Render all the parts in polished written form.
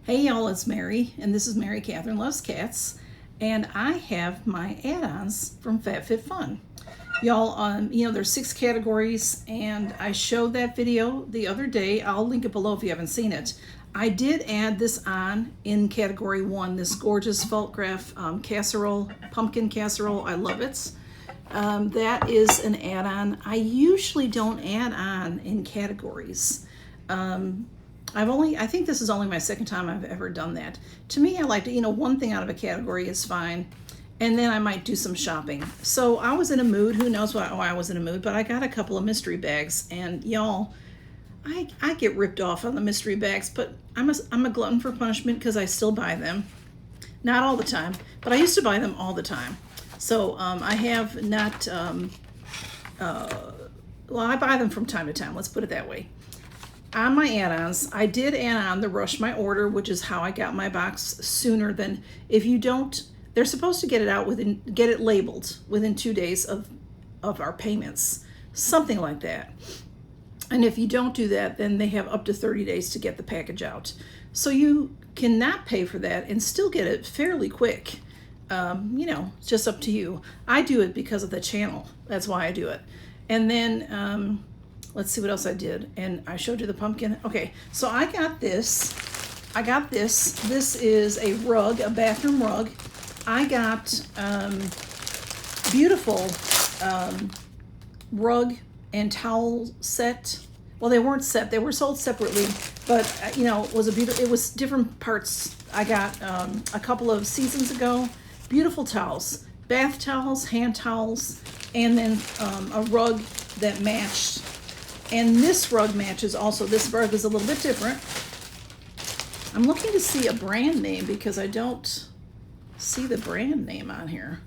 Hey y'all, it's Mary, and this is Mary Catherine Loves Cats, and I have my add-ons from FabFitFun. Y'all, there's 6 categories, and I showed that video the other day. I'll link it below if you haven't seen it. I did add this on in category 1, this gorgeous felt graph casserole, pumpkin casserole. I love it. That is an add-on. I usually don't add on in categories. I think this is only my second time I've ever done that. To me, I like to, one thing out of a category is fine. And then I might do some shopping. So I was in a mood. Who knows why I was in a mood, but I got a couple of mystery bags. And y'all, I get ripped off on the mystery bags, but I'm a glutton for punishment because I still buy them. Not all the time, but I used to buy them all the time. So I have not, I buy them from time to time. Let's put it that way. On my add-ons, I did add on the Rush My Order, which is how I got my box sooner than if you don't. They're supposed to get it labeled within 2 days of our payments, something like that. And if you don't do that, then they have up to 30 days to get the package out. So you cannot pay for that and still get it fairly quick. It's just up to you. I do it because of the channel. That's why I do it. And then let's see what else I did. And I showed you the pumpkin. Okay, so I got this. This is a rug, a bathroom rug. I got beautiful rug and towel set. Well, they weren't set. They were sold separately, but it was different parts. I got a couple of seasons ago. Beautiful towels, bath towels, hand towels, and then a rug that matched. And this rug matches also. This rug is a little bit different. I'm looking to see a brand name because I don't see the brand name on here.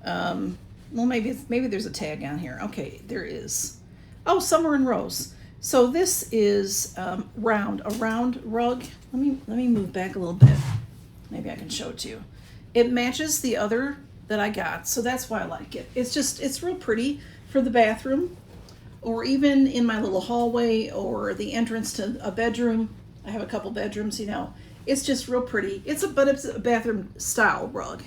Well, maybe there's a tag on here. Okay, there is. Oh, Summer and Rose. So this is a round rug. Let me move back a little bit. Maybe I can show it to you. It matches the other that I got, so that's why I like it. It's real pretty for the bathroom, or even in my little hallway or the entrance to a bedroom. I have a couple bedrooms, It's just real pretty. It's a bathroom style rug.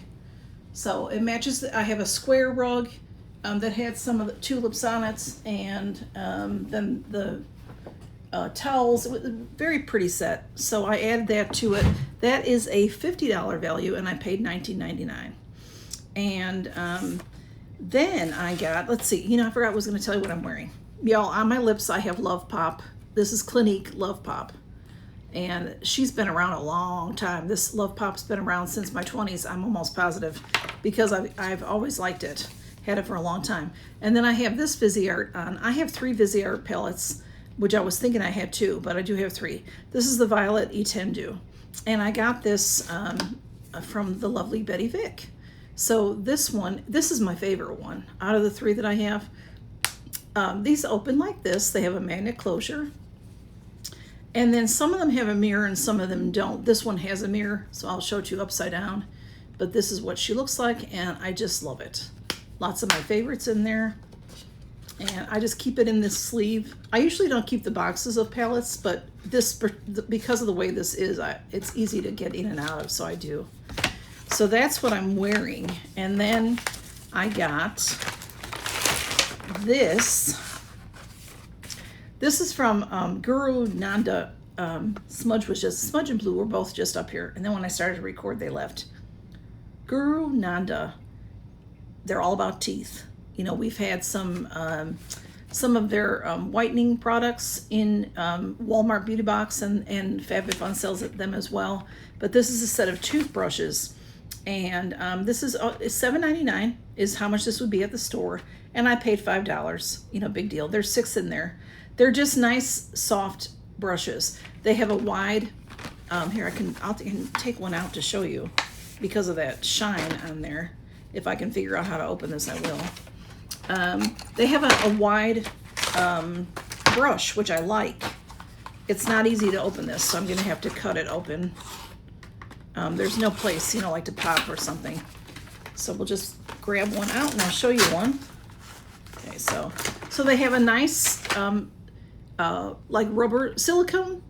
So it matches. I have a square rug that had some of the tulips on it, and then the towels. It was a very pretty set. So I added that to it. That is a $50 value, and I paid $19.99. And then I got, let's see, I forgot I was going to tell you what I'm wearing. Y'all, on my lips, I have Love Pop. This is Clinique Love Pop. And she's been around a long time. This Love Pop's been around since my 20s, I'm almost positive, because I've always liked it. Had it for a long time. And then I have this Viseart on. I have 3 Viseart palettes, which I was thinking I had 2, but I do have 3. This is the Violet Etendu. And I got this from the lovely Betty Vick. So this is my favorite one out of the 3 that I have. These open like this. They have a magnet closure. And then some of them have a mirror and some of them don't. This one has a mirror, so I'll show it to you upside down. But this is what she looks like, and I just love it. Lots of my favorites in there. And I just keep it in this sleeve. I usually don't keep the boxes of palettes, but this, because of the way this is, it's easy to get in and out of, so I do. So that's what I'm wearing. And then I got this. This is from Guru Nanda. Smudge and Blue were both just up here. And then when I started to record, they left. Guru Nanda. They're all about teeth. We've had some of their whitening products in Walmart Beauty Box, and FabFitFun sells them as well. But this is a set of toothbrushes. And this is $7.99 is how much this would be at the store. And I paid $5, big deal. There's 6 in there. They're just nice, soft brushes. They have a wide, here I'll take one out to show you because of that shine on there. If I can figure out how to open this, I will. They have a wide brush, which I like. It's not easy to open this, so I'm gonna have to cut it open. There's no place, like to pop or something. So we'll just grab one out and I'll show you one. Okay, so they have a nice like rubber silicone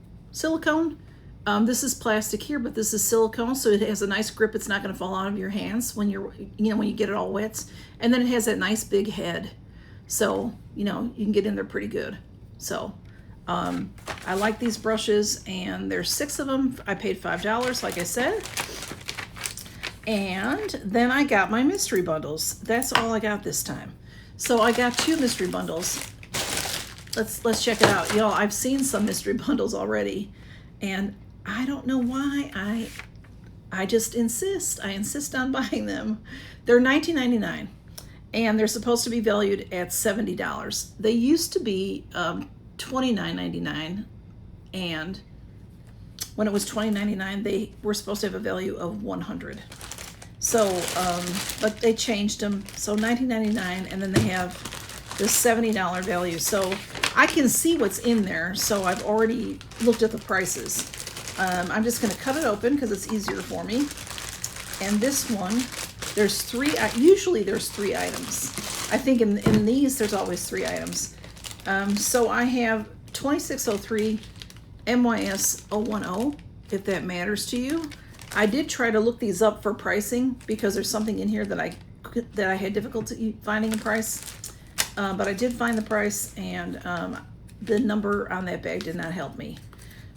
This is plastic here, but this is silicone, so it has a nice grip. It's not going to fall out of your hands when you're, when you get it all wet. And then it has that nice big head, so you can get in there pretty good. So I like these brushes, and there's 6 of them. I paid $5, like I said. And then I got my mystery bundles. That's all I got this time. So I got 2 mystery bundles. Let's check it out. I've seen some mystery bundles already, and I don't know why I just insist. I insist on buying them. They're $19.99, and they're supposed to be valued at $70. They used to be $29.99, and when it was $20.99, they were supposed to have a value of $100. So, but they changed them. So $19.99, and then they have the $70 value. So I can see what's in there. So I've already looked at the prices. I'm just going to cut it open because it's easier for me. And this one, there's 3. Usually there's 3 items. I think in these there's always 3 items. So I have 2603 MYS 010, if that matters to you. I did try to look these up for pricing because there's something in here that I had difficulty finding a price, but I did find the price, and the number on that bag did not help me.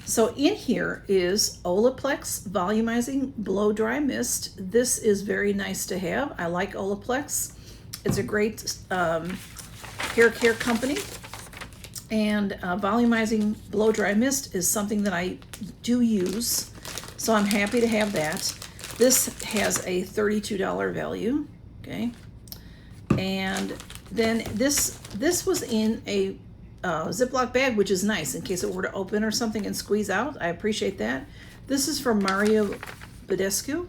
So in here is Olaplex Volumizing Blow Dry Mist. This is very nice to have. I like Olaplex. It's a great hair care company. And Volumizing Blow Dry Mist is something that I do use. So I'm happy to have that. This has a $32 value, okay? And then this was in a Ziploc bag, which is nice in case it were to open or something and squeeze out. I appreciate that. This is from Mario Badescu.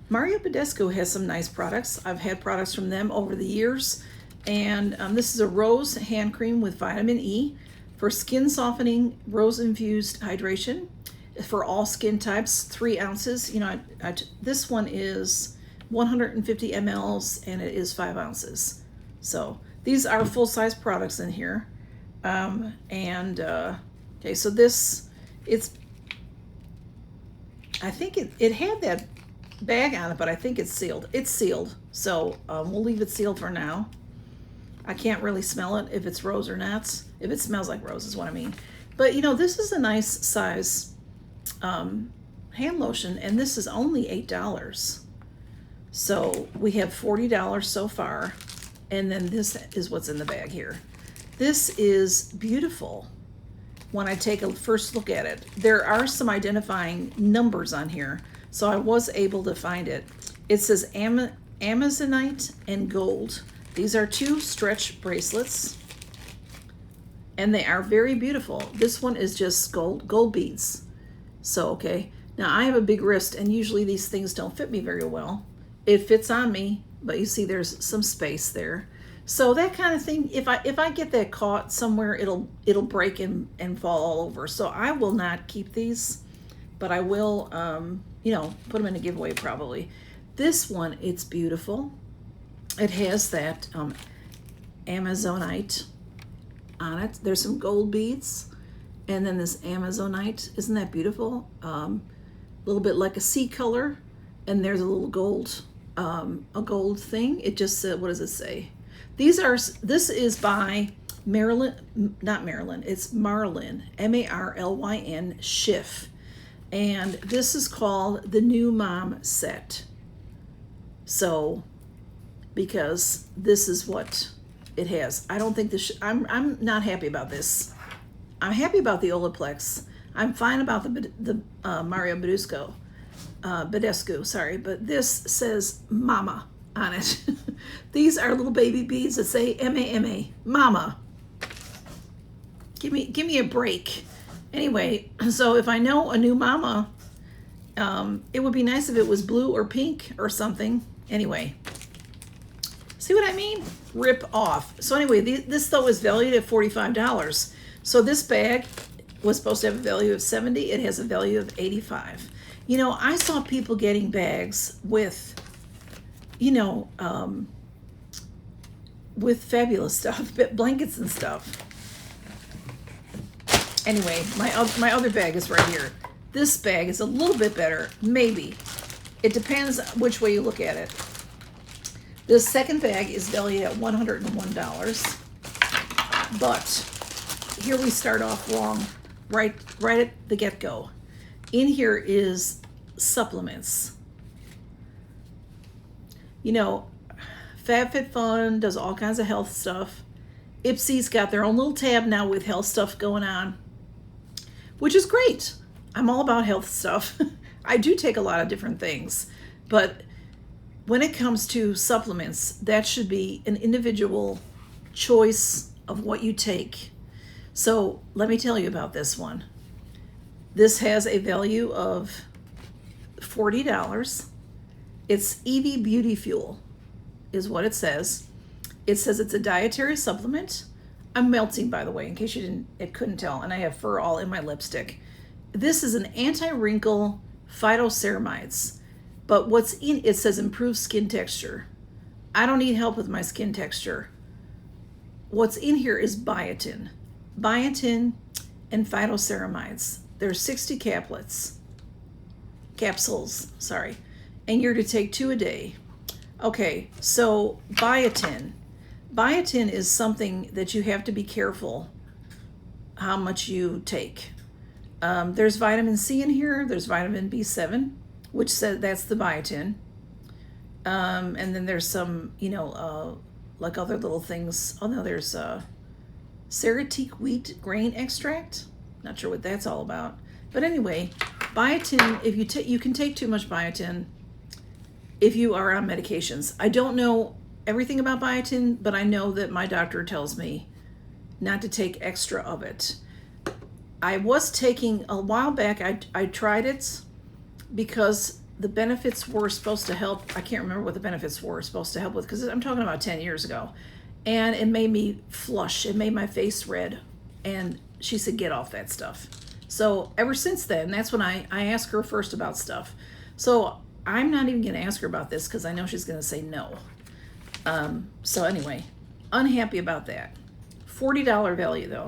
Mario Badescu has some nice products. I've had products from them over the years. And this is a rose hand cream with vitamin E for skin softening, rose infused hydration for all skin types, 3 ounces. This one is 150 mLs, and it is 5 ounces. So these are full-size products in here. Okay, so this, I think it had that bag on it, but I think it's sealed. It's sealed, so we'll leave it sealed for now. I can't really smell it if it's rose or not. If it smells like rose is what I mean. But this is a nice size hand lotion, and this is only $8. So we have $40 so far, and then this is what's in the bag here. This is beautiful when I take a first look at it. There are some identifying numbers on here, so I was able to find it. It says Amazonite and gold. These are 2 stretch bracelets, and they are very beautiful. This one is just gold beads. So, okay, now I have a big wrist, and usually these things don't fit me very well. It fits on me, but you see there's some space there. So that kind of thing, if I get that caught somewhere, it'll break and fall all over. So I will not keep these, but I will, put them in a giveaway probably. This one, it's beautiful. It has that Amazonite on it. There's some gold beads, and then this Amazonite. Isn't that beautiful? A little bit like a sea color, and there's a little gold, a gold thing. It just said, what does it say? This is by Marilyn, not Marilyn, it's Marlyn, Marlyn Schiff. And this is called the New Mom Set. So, because this is what it has. I don't think this, I'm not happy about this. I'm happy about the Olaplex. I'm fine about the Mario Badescu, sorry, but this says Mama on it. These are little baby beads that say M-A-M-A, Mama. Give me a break. Anyway, so if I know a new mama, it would be nice if it was blue or pink or something. Anyway, see what I mean? Rip off. So anyway, this though is valued at $45. So this bag was supposed to have a value of $70. It has a value of $85. I saw people getting bags with, with fabulous stuff, blankets and stuff. Anyway, my other bag is right here. This bag is a little bit better, maybe. It depends which way you look at it. This second bag is valued at $101, but here we start off wrong, right at the get-go. In here is supplements. You know, FabFitFun does all kinds of health stuff. IPSY's got their own little tab now with health stuff going on, which is great. I'm all about health stuff. I do take a lot of different things, but when it comes to supplements, that should be an individual choice of what you take. So let me tell you about this one. This has a value of $40. It's EV Beauty Fuel is what it says. It says it's a dietary supplement. I'm melting, by the way, in case you couldn't tell, and I have fur all in my lipstick. This is an anti-wrinkle phytoceramides, but what's in it says improved skin texture. I don't need help with my skin texture. What's in here is biotin and phytoceramides. There's 60 capsules, sorry, and you're to take 2 a day. Okay, so biotin is something that you have to be careful how much you take. There's vitamin C in here. There's vitamin B7, which says that's the biotin. And then there's some, like other little things. Oh no, there's Ceretique wheat grain extract. Not sure what that's all about. But anyway, biotin, if you can take too much biotin if you are on medications. I don't know everything about biotin, but I know that my doctor tells me not to take extra of it. I was taking, a while back, I tried it because the benefits were supposed to help. I can't remember what the benefits were supposed to help with, because I'm talking about 10 years ago. And it made me flush. It made my face red. And she said, get off that stuff. So ever since then, that's when I asked her first about stuff. So I'm not even going to ask her about this because I know she's going to say no. So anyway, unhappy about that. $40 value though.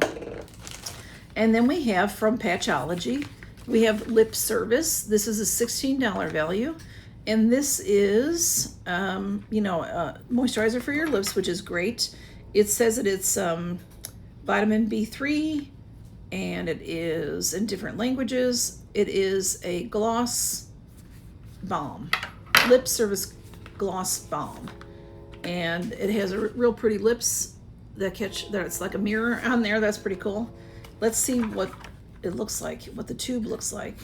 And then we have from Patchology, we have Lip Service. This is a $16 value. And this is, moisturizer for your lips, which is great. It says that it's vitamin B3, and it is in different languages. It is a gloss balm, Lip Service gloss balm. And it has a real pretty lips that catch, it's like a mirror on there. That's pretty cool. Let's see what it looks like, what the tube looks like.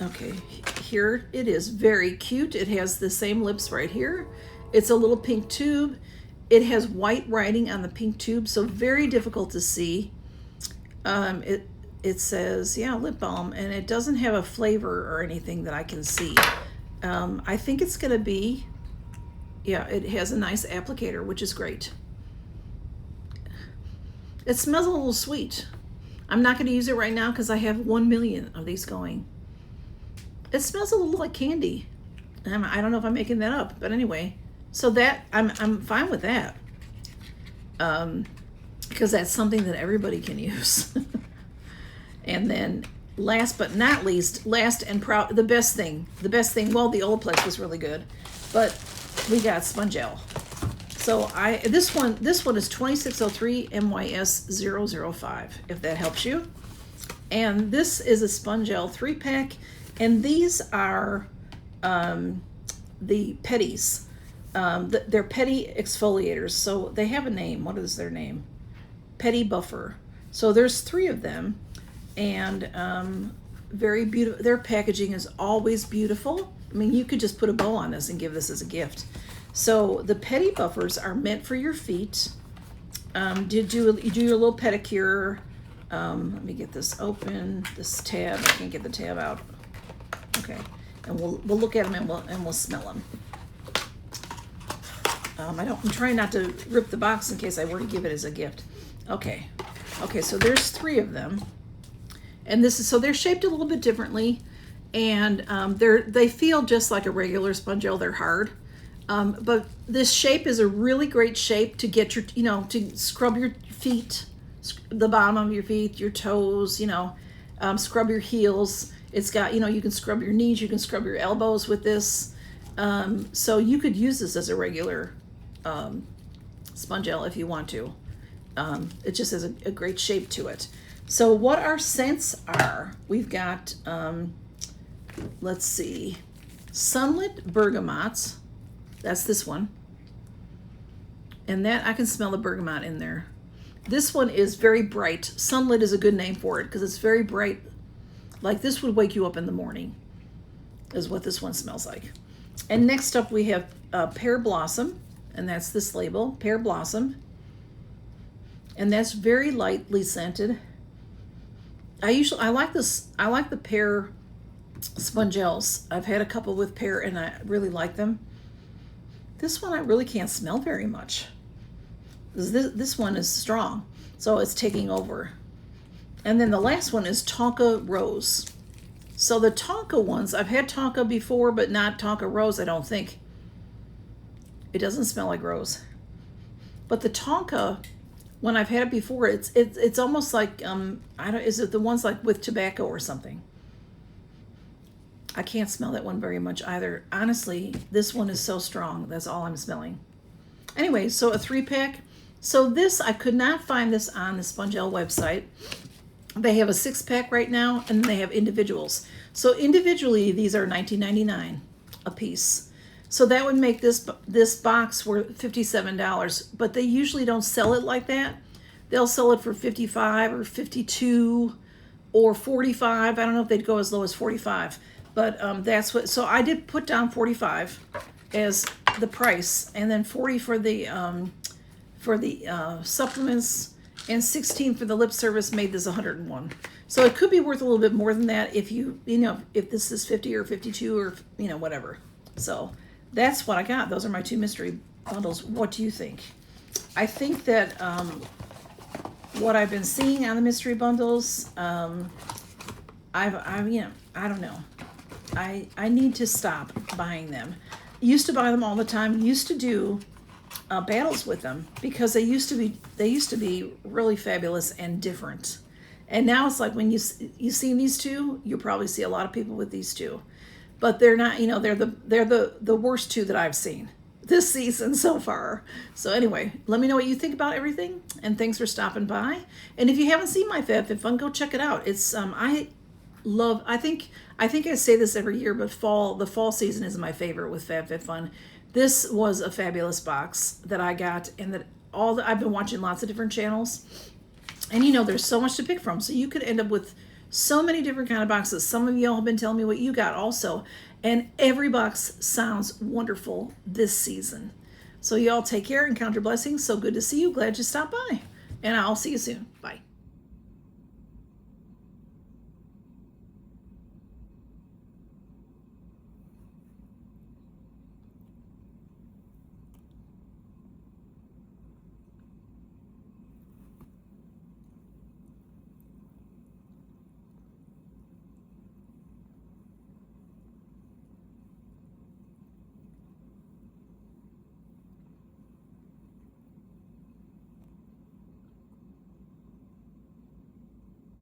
Okay, here it is, very cute. It has the same lips right here. It's a little pink tube. It has white writing on the pink tube, so very difficult to see. It says, yeah, lip balm, and it doesn't have a flavor or anything that I can see. I think it's gonna be, yeah, it has a nice applicator, which is great. It smells a little sweet. I'm not going to use it right now because I have 1 million of these going. It smells a little like candy. I don't know if I'm making that up, but anyway. So that, I'm fine with that. Because that's something that everybody can use. And then last but not least, last and proud, the best thing, well, the Olaplex was really good, but we got Spongel. So this one is 2603 MYS 005, if that helps you. And this is a Spongel 3-pack, and these are the Petties. They're Petty exfoliators, so they have a name. What is their name? Petty Buffer. So there's 3 of them, and very beautiful. Their packaging is always beautiful. I mean, you could just put a bow on this and give this as a gift. So the Petty Buffers are meant for your feet. You do your little pedicure. Let me get this open. This tab, I can't get the tab out. Okay, and we'll look at them and we'll smell them. I'm trying not to rip the box in case I were to give it as a gift. Okay, so there's 3 of them, and they're shaped a little bit differently, and they feel just like a regular Spongel. They're hard. But this shape is a really great shape to get your, to scrub your feet the bottom of your feet, your toes, you know, scrub your heels. It's got, you know, you can scrub your knees, you can scrub your elbows with this. So you could use this as a regular sponge gel if you want to. It just has a great shape to it. So what our scents are, we've got, let's see, Sunlit Bergamot. That's this one. And that, I can smell the bergamot in there. This one is very bright. Sunlit is a good name for it because it's very bright. Like this would wake you up in the morning, is what this one smells like. And next up we have Pear Blossom, and that's this label, Pear Blossom. And that's very lightly scented. I like this, I like the pear sponge gels. I've had a couple with pear and I really like them. This one I really can't smell very much. This one is strong, so it's taking over. And then the last one is Tonka Rose. So the Tonka ones, I've had Tonka before, but not Tonka Rose, I don't think. It doesn't smell like rose. But the Tonka, when I've had it before, it's almost like, is it the ones like with tobacco or something? I can't smell that one very much either. Honestly, this one is so strong. That's all I'm smelling. Anyway, so a 3-pack. So this, I could not find this on the Spongelle website. They have a 6-pack right now, and they have individuals. So individually, these are $19.99 a piece. So that would make this box worth $57, but they usually don't sell it like that. They'll sell it for $55 or $52 or $45. I don't know if they'd go as low as $45, but that's what. So I did put down $45 as the price, and then $40 for the supplements, and $16 for the lip service made this $101. So it could be worth a little bit more than that if you know, if this is $50 or $52 or, you know, whatever. So that's what I got. Those are my 2 mystery bundles. What do you think? I think that what I've been seeing on the mystery bundles, I've you know, I don't know. I need to stop buying them. Used to buy them all the time. Used to do battles with them because they used to be really fabulous and different. And now it's like when you see these two, you'll probably see a lot of people with these two. But they're not, you know, they're the worst 2 that I've seen this season so far. So anyway, let me know what you think about everything, and thanks for stopping by. And if you haven't seen my FabFitFun, go check it out. It's I think I say this every year, but the fall season is my favorite with FabFitFun. This was a fabulous box that I got, and that I've been watching lots of different channels, and you know, there's so much to pick from. So you could end up with so many different kind of boxes. Some of y'all have been telling me what you got also, and every box sounds wonderful this season. So y'all take care and count your blessings. So good to see you. Glad you stopped by, and I'll see you soon. Bye.